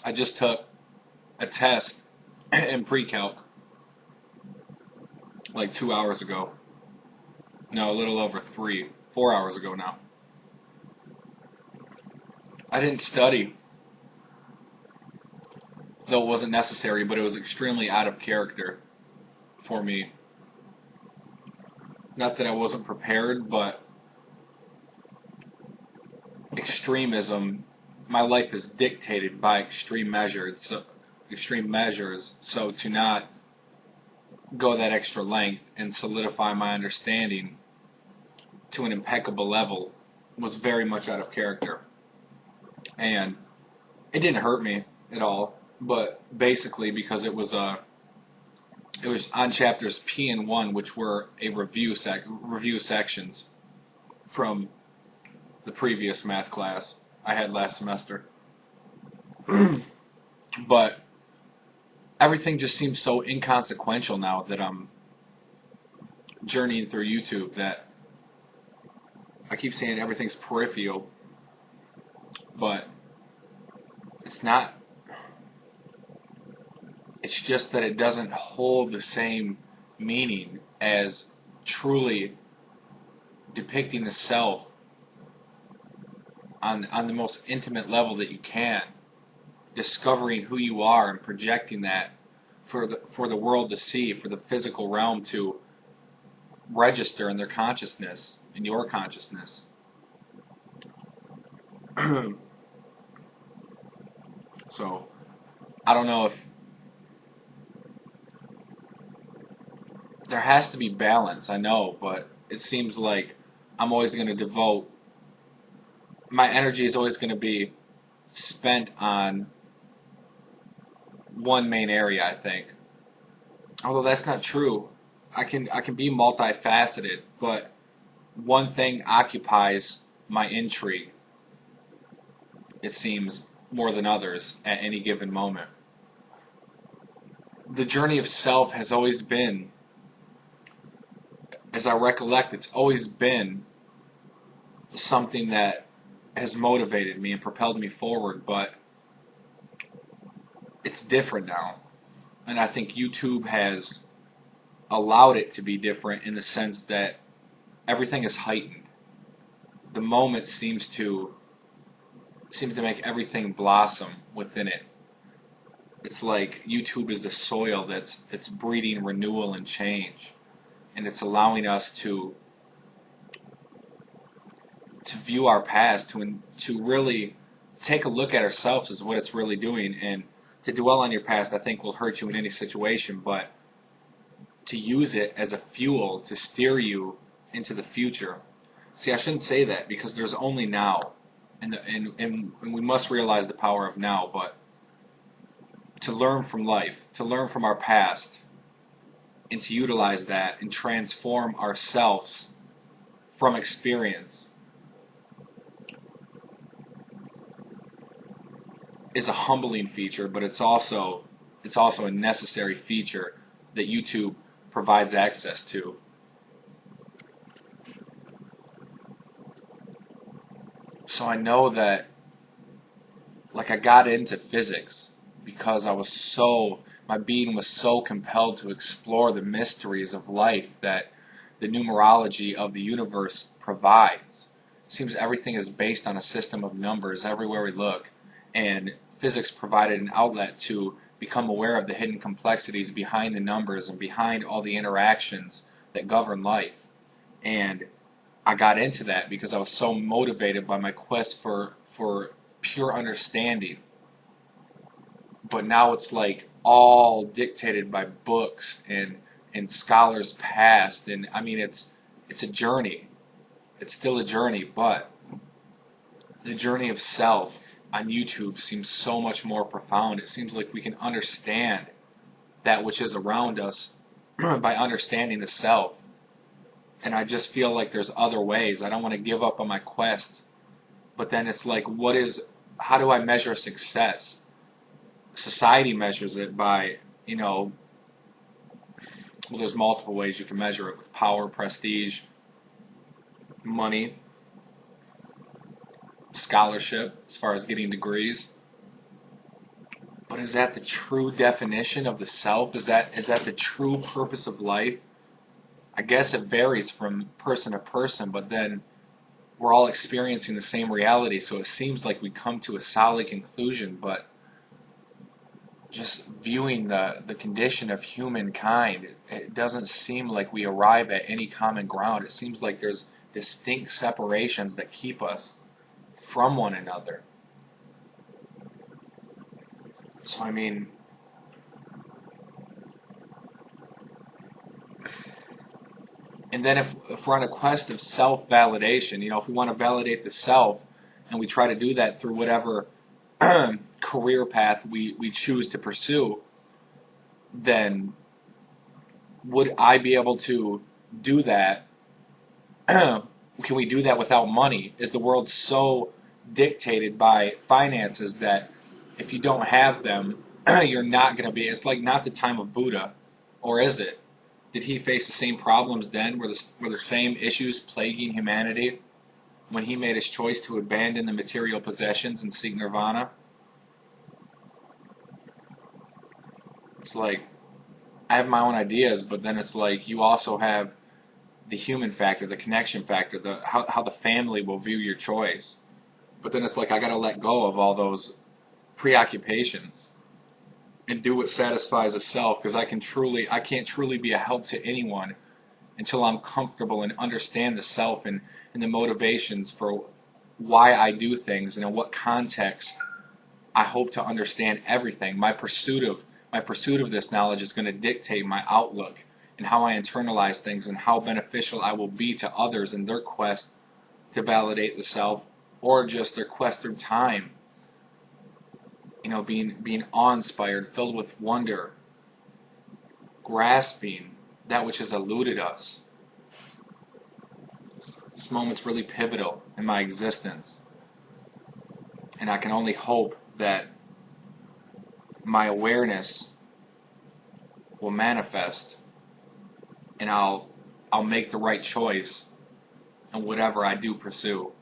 I just took a test in pre-calc like 2 hours ago. No, a little over 4 hours ago now. I didn't study, though it wasn't necessary, but it was extremely out of character for me. Not that I wasn't prepared, but extremism, my life is dictated by extreme measures. So to not go that extra length and solidify my understanding to an impeccable level was very much out of character. And it didn't hurt me at all, but basically because it was on chapters P and 1, which were a review sections from the previous math class I had last semester. But everything just seems so inconsequential now that I'm journeying through YouTube that I keep saying everything's peripheral, but it's not. It's just that it doesn't hold the same meaning as truly depicting the self on the most intimate level that you can, discovering who you are and projecting that for the world to see, for the physical realm to register in their consciousness, in your consciousness. So I don't know if there has to be balance, I know, but it seems like I'm always going to devote my energy is always going to be spent on one main area, I think. Although that's not true. I can be multifaceted, but one thing occupies my intrigue, it seems, more than others at any given moment. The journey of self has always been, as I recollect, it's always been something that has motivated me and propelled me forward, but it's different now. And I think YouTube has allowed it to be different in the sense that everything is heightened. The moment seems to make everything blossom within it. It's like YouTube is the soil it's breeding renewal and change, and it's allowing us to view our past, to really take a look at ourselves as what it's really doing. And to dwell on your past, I think, will hurt you in any situation, but to use it as a fuel to steer you into the future. See, I shouldn't say that because there's only now, and we must realize the power of now, but to learn from life, to learn from our past, and to utilize that and transform ourselves from experience is a humbling feature, but it's also a necessary feature that YouTube provides access to. So I know that, like, I got into physics because my being was so compelled to explore the mysteries of life that the numerology of the universe provides. It seems everything is based on a system of numbers everywhere we look, and physics provided an outlet to become aware of the hidden complexities behind the numbers and behind all the interactions that govern life. And I got into that because I was so motivated by my quest for pure understanding. But now it's like all dictated by books and scholars past, and I mean it's a journey. It's still a journey, but the journey of self on YouTube seems so much more profound. It seems like we can understand that which is around us by understanding the self. And I just feel like there's other ways. I don't want to give up on my quest. But then it's like, how do I measure success? Society measures it by, well, there's multiple ways you can measure it, with power, prestige, money, scholarship, as far as getting degrees. But is that the true definition of the self? Is that the true purpose of life? I guess it varies from person to person, but then we're all experiencing the same reality, so it seems like we come to a solid conclusion. But just viewing the condition of humankind, it doesn't seem like we arrive at any common ground. It seems like there's distinct separations that keep us from one another. So I mean, and then if we're on a quest of self-validation, if we want to validate the self, and we try to do that through whatever career path we choose to pursue, then would I be able to do that? Can we do that without money? Is the world so dictated by finances that if you don't have them, you're not going to be? It's like not the time of Buddha, or is it? Did he face the same problems then? Were the same issues plaguing humanity when he made his choice to abandon the material possessions and seek nirvana? It's like, I have my own ideas, but then it's like you also have the human factor, the connection factor, how the family will view your choice. But then it's like I got to let go of all those preoccupations and do what satisfies the self, because I can't truly be a help to anyone until I'm comfortable and understand the self and the motivations for why I do things, and in what context I hope to understand everything. My pursuit of this knowledge is going to dictate my outlook and how I internalize things, and how beneficial I will be to others in their quest to validate the self, or just their quest through time. Being awe-inspired, filled with wonder, grasping that which has eluded us. This moment's really pivotal in my existence, and I can only hope that my awareness will manifest, and I'll make the right choice in whatever I do pursue.